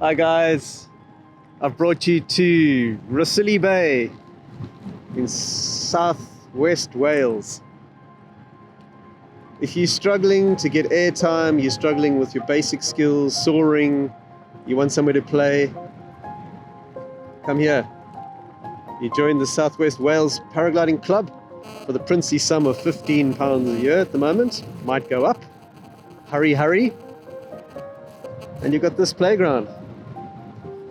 Hi guys, I've brought you to Rhossili Bay in southwest Wales. If you're struggling to get airtime, you're struggling with your basic skills, soaring, you want somewhere to play, come here. You join the Southwest Wales Paragliding Club for the princely sum of £15 a year at the moment. Might go up. Hurry, hurry. And you've got this playground.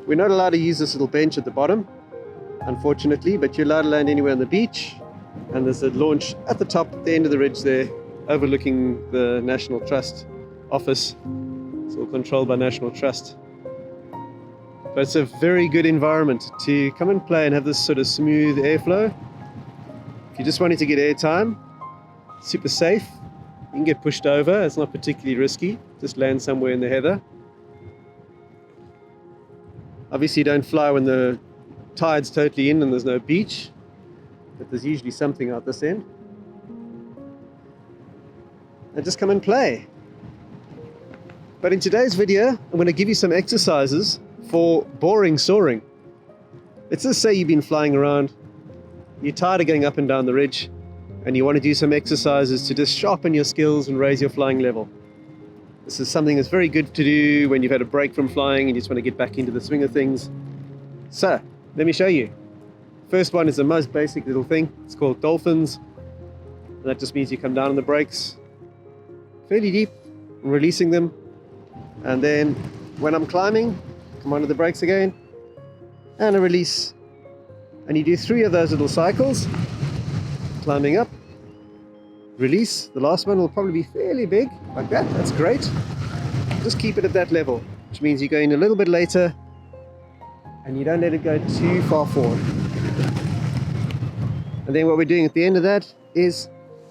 We're not allowed to use this little bench at the bottom, unfortunately, but you're allowed to land anywhere on the beach. And there's a launch at the top, at the end of the ridge there, overlooking the National Trust office. It's all controlled by National Trust. But it's a very good environment to come and play and have this sort of smooth airflow. If you just wanted to get airtime, super safe. You can get pushed over, it's not particularly risky. Just land somewhere in the heather. Obviously don't fly when the tide's totally in and there's no beach, but there's usually something out this end. And just come and play. But in today's video, I'm going to give you some exercises for boring soaring. Let's just say you've been flying around, you're tired of going up and down the ridge, and you want to do some exercises to just sharpen your skills and raise your flying level. This is something that's very good to do when you've had a break from flying and you just want to get back into the swing of things. So, let me show you. First one is the most basic little thing. It's called Dolphins. And that just means you come down on the brakes fairly deep, releasing them. And then when I'm climbing, come onto the brakes again, and a release. And you do 3 of those little cycles, climbing up, release. The last one will probably be fairly big, like that. That's great. Just keep it at that level, which means you're going a little bit later and you don't let it go too far forward. And then what we're doing at the end of that is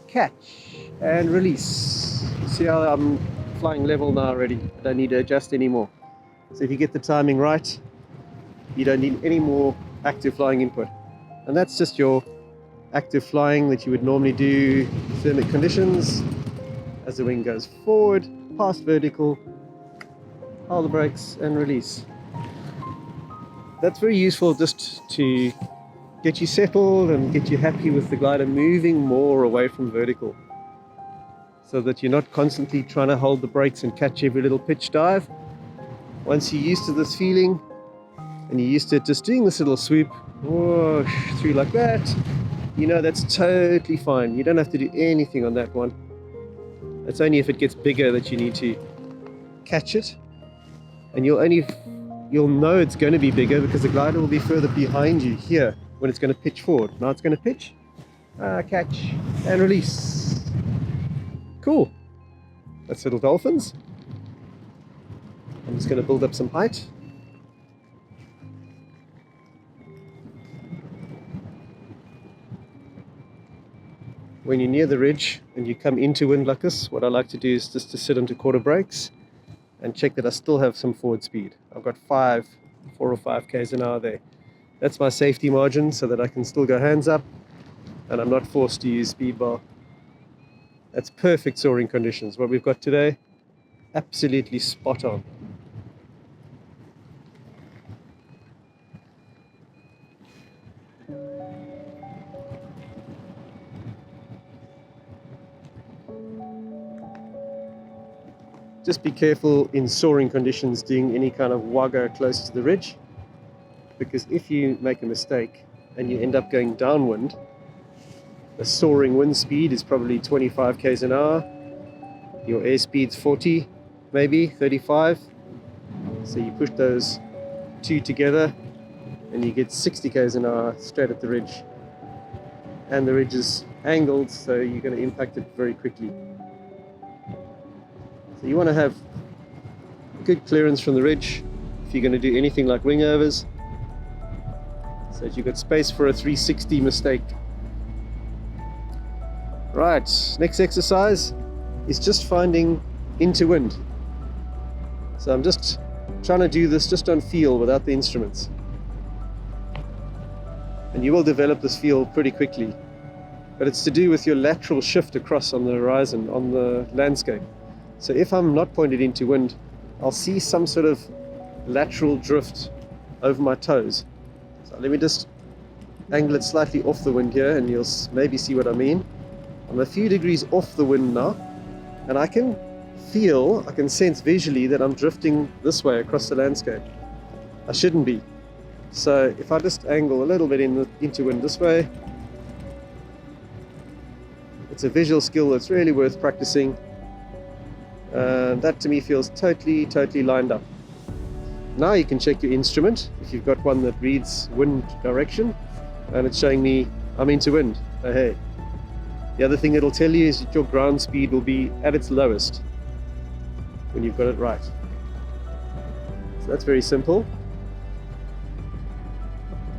catch and release. See how I'm flying level now already? I don't need to adjust anymore. So if you get the timing right, you don't need any more active flying input. And that's just your active flying that you would normally do, thermic conditions, as the wing goes forward, past vertical, hold the brakes and release. That's very useful just to get you settled and get you happy with the glider moving more away from vertical, so that you're not constantly trying to hold the brakes and catch every little pitch dive. Once you're used to this feeling and you're used to just doing this little swoop whoosh, through like that, you know that's totally fine. You don't have to do anything on that one. It's only if it gets bigger that you need to catch it, and you'll know it's going to be bigger because the glider will be further behind you here when it's going to pitch forward. Now it's going to pitch, catch and release. Cool. That's little Dolphins. I'm just going to build up some height. When you're near the ridge and you come into wind like this, what I like to do is just to sit onto quarter brakes and check that I still have some forward speed. I've got 4 or 5 k's an hour there. That's my safety margin so that I can still go hands up and I'm not forced to use speed bar. That's perfect soaring conditions. What we've got today, absolutely spot on. Just be careful in soaring conditions doing any kind of wagga close to the ridge, because if you make a mistake and you end up going downwind, the soaring wind speed is probably 25 k's an hour, your airspeed's 40, maybe 35, so you push those 2 together and you get 60 k's an hour straight at the ridge, and the ridge is angled, so you're going to impact it very quickly. So you want to have good clearance from the ridge if you're going to do anything like wing overs, so that you've got space for a 360 mistake. Right, next exercise is just finding into wind. So I'm just trying to do this just on feel without the instruments. And you will develop this feel pretty quickly. But it's to do with your lateral shift across on the horizon, on the landscape. So if I'm not pointed into wind, I'll see some sort of lateral drift over my toes. So let me just angle it slightly off the wind here, and you'll maybe see what I mean. I'm a few degrees off the wind now, and I can sense visually that I'm drifting this way across the landscape. I shouldn't be. So if I just angle a little bit into wind this way, it's a visual skill that's really worth practicing. That to me feels totally lined up. Now you can check your instrument if you've got one that reads wind direction, and it's showing me I'm into wind. Oh, hey. The other thing it'll tell you is that your ground speed will be at its lowest when you've got it right. So that's very simple.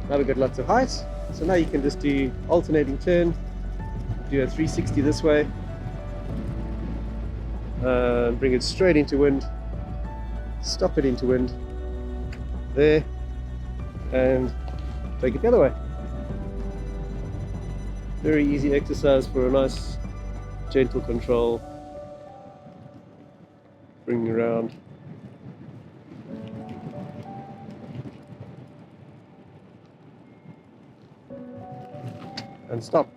Now we've got lots of height, so now you can just do alternating turn, do a 360 this way, bring it straight into wind, stop it into wind, there, and take it the other way. Very easy exercise for a nice gentle control. Bring around. And stop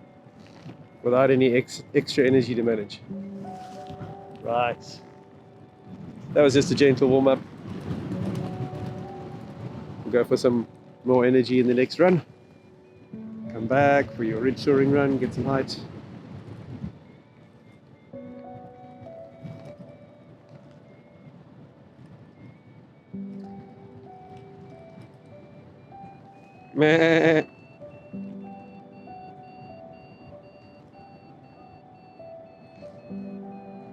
without any extra energy to manage. Right. That was just a gentle warm-up. We'll go for some more energy in the next run. Come back for your ridge soaring run, get some height. Meh.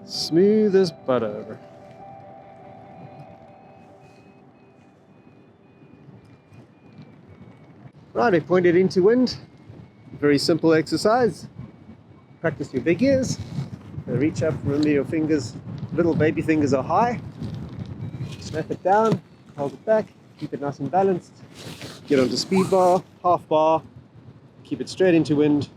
Smooth as butter. Right, I pointed into wind. Very simple exercise. Practice your big ears. Reach up, remember your fingers, little baby fingers are high. Snap it down, hold it back, keep it nice and balanced. Get onto speed bar, half bar, keep it straight into wind,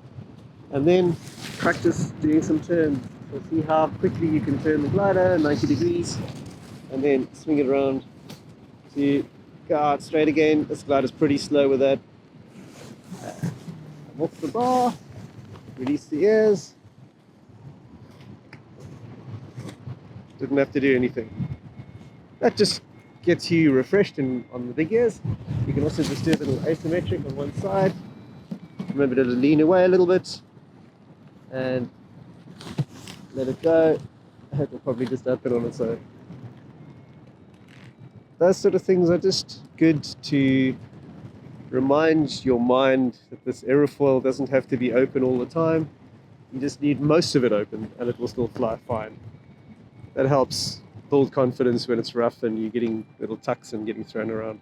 and then practice doing some turns. So see how quickly you can turn the glider 90 degrees, and then swing it around to go out straight again. This glider's pretty slow with that. Off the bar, release the ears. Didn't have to do anything. That just gets you refreshed on the big ears. You can also just do a little asymmetric on one side. Remember to lean away a little bit and let it go. It will probably just open on its own. Those sort of things are just good to remind your mind that this aerofoil doesn't have to be open all the time. You just need most of it open and it will still fly fine. That helps build confidence when it's rough and you're getting little tucks and getting thrown around.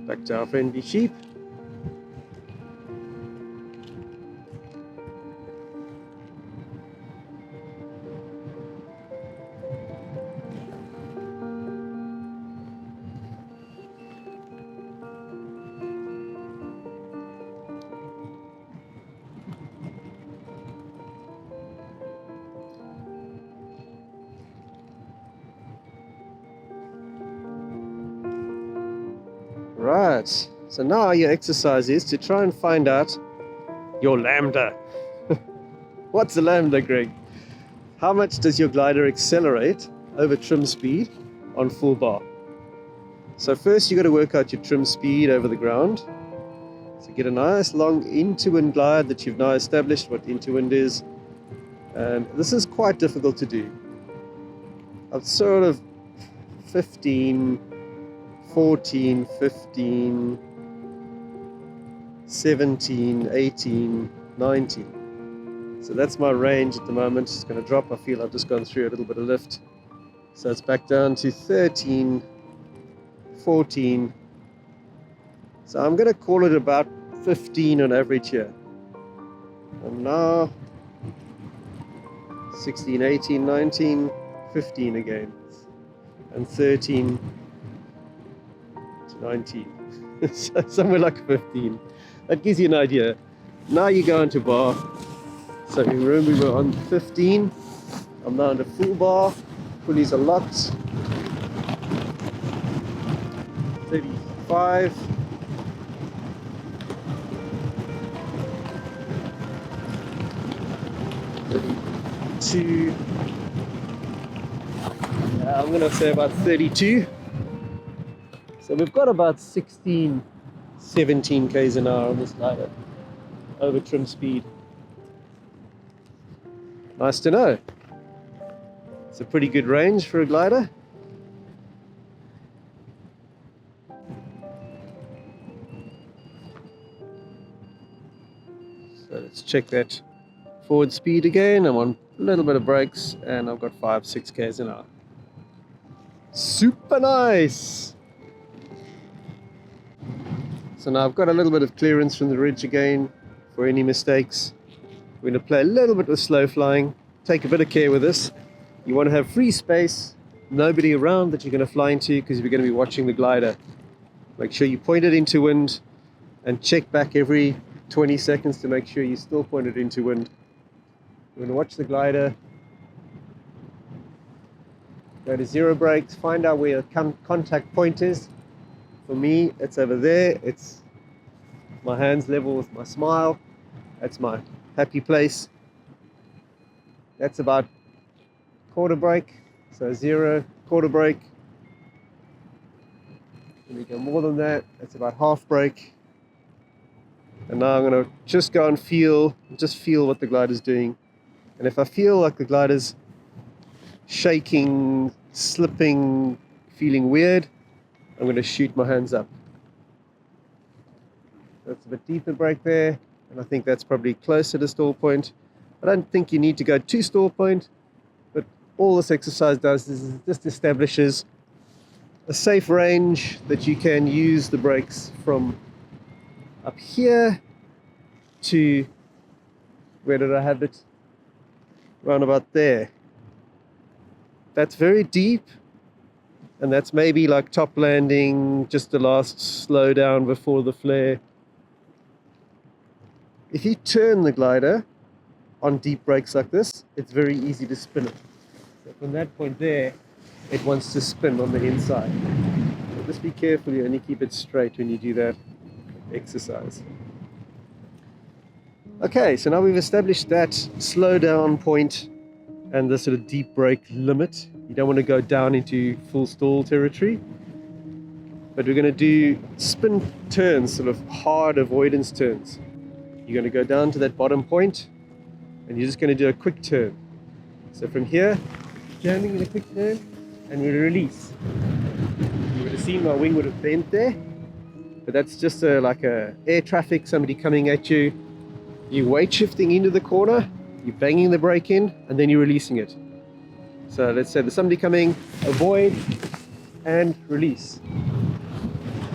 Back to our friendly sheep. Right, so now your exercise is to try and find out your lambda. What's a lambda, Greg? How much does your glider accelerate over trim speed on full bar? So first you got to work out your trim speed over the ground. So get a nice long into-wind glide that you've now established what into-wind is. And this is quite difficult to do. I'm sort of 15, 14, 15, 17, 18, 19. So that's my range at the moment. It's going to drop. I feel I've just gone through a little bit of lift. So it's back down to 13, 14. So I'm going to call it about 15 on average here. And now 16, 18, 19, 15 again. And 13 to 19. So somewhere like 15. That gives you an idea. Now you go into bar. So remember we were on 15. I'm now into full bar. Pulleys are locked. 35. 32. I'm gonna say about 32. So we've got about 16, 17 k's an hour on this glider over trim speed. Nice to know. It's a pretty good range for a glider. So let's check that forward speed again. I'm on a little bit of brakes and I've got 5-6 k's an hour. Super nice! So now I've got a little bit of clearance from the ridge again for any mistakes. We're going to play a little bit with slow flying. Take a bit of care with this. You want to have free space, nobody around that you're going to fly into because you're going to be watching the glider. Make sure you point it into wind and check back every 20 seconds to make sure you still point it into wind. We're going to watch the glider. Go to zero brakes, find out where your contact point is. For me, it's over there. It's my hands level with my smile. That's my happy place. That's about quarter brake. So 0, quarter brake. When we go more than that, it's about half brake. And now I'm going to just go and feel what the glider's doing. And if I feel like the glider's shaking, slipping, feeling weird, I'm going to shoot my hands up. That's a bit deeper brake there, and I think that's probably closer to stall point. I don't think you need to go to stall point, but all this exercise does is it just establishes a safe range that you can use the brakes from up here to, where did I have it? Round about there. That's very deep, and that's maybe like top landing, just the last slowdown before the flare. If you turn the glider on deep brakes like this, it's very easy to spin it. So from that point there, it wants to spin on the inside. So just be careful, you only keep it straight when you do that exercise. Okay, so now we've established that slow down point and the sort of deep brake limit. You don't want to go down into full stall territory, but we're going to do spin turns, sort of hard avoidance turns. You're going to go down to that bottom point and you're just going to do a quick turn. So from here, turning in a quick turn, and we release. You would have seen my wing would have bent there, but that's just like a air traffic, somebody coming at you. You're weight shifting into the corner, you're banging the brake in, and then you're releasing it. So let's say there's somebody coming, avoid and release.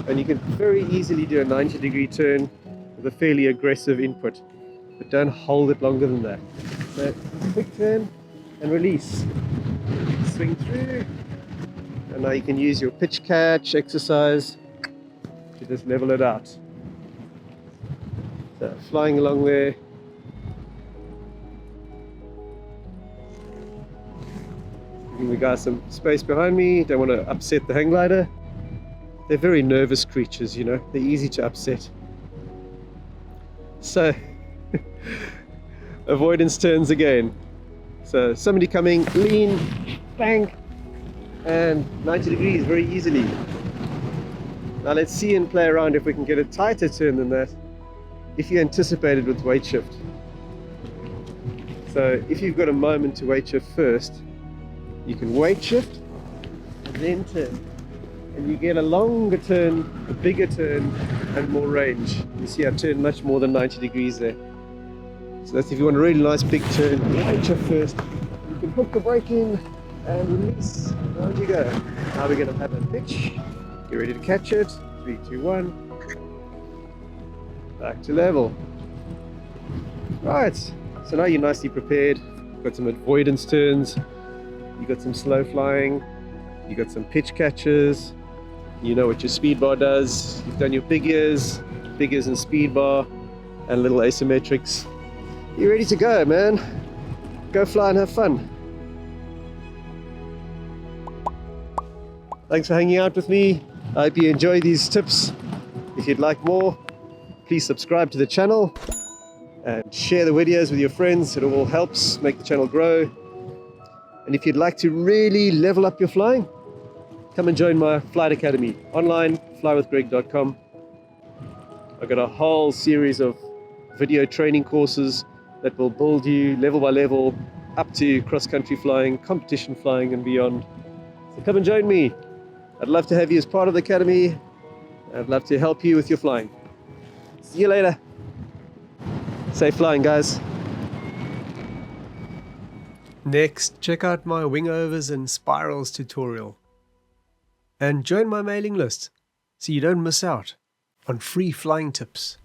And you can very easily do a 90-degree turn with a fairly aggressive input, but don't hold it longer than that. So quick turn and release. Swing through, and now you can use your pitch catch exercise to just level it out. So flying along there. Giving the guys some space behind me, don't want to upset the hang glider. They're very nervous creatures, you know, they're easy to upset. So, avoidance turns again. So somebody coming, lean, bang, and 90 degrees very easily. Now let's see and play around if we can get a tighter turn than that, if you anticipate it with weight shift. So if you've got a moment to weight shift first, you can weight shift and then turn. And you get a longer turn, a bigger turn, and more range. You see I turned much more than 90 degrees there. So that's if you want a really nice big turn, weight shift first. You can hook the brake in and release. Down you go. Now we're going to have a pitch. Get ready to catch it. 3, 2, 1. Back to level. Right, so now you're nicely prepared. You've got some avoidance turns. You've got some slow flying. You've got some pitch catches. You know what your speed bar does. You've done your big ears and speed bar. and little asymmetrics. You're ready to go, man. Go fly and have fun. Thanks for hanging out with me. I hope you enjoy these tips. If you'd like more, please subscribe to the channel and share the videos with your friends. It all helps make the channel grow. And if you'd like to really level up your flying, come and join my flight academy online, flywithgreg.com. I've got a whole series of video training courses that will build you level by level up to cross-country flying, competition flying and beyond. So come and join me. I'd love to have you as part of the academy. I'd love to help you with your flying. See you later. Safe flying, guys. Next, check out my wingovers and spirals tutorial. And join my mailing list so you don't miss out on free flying tips.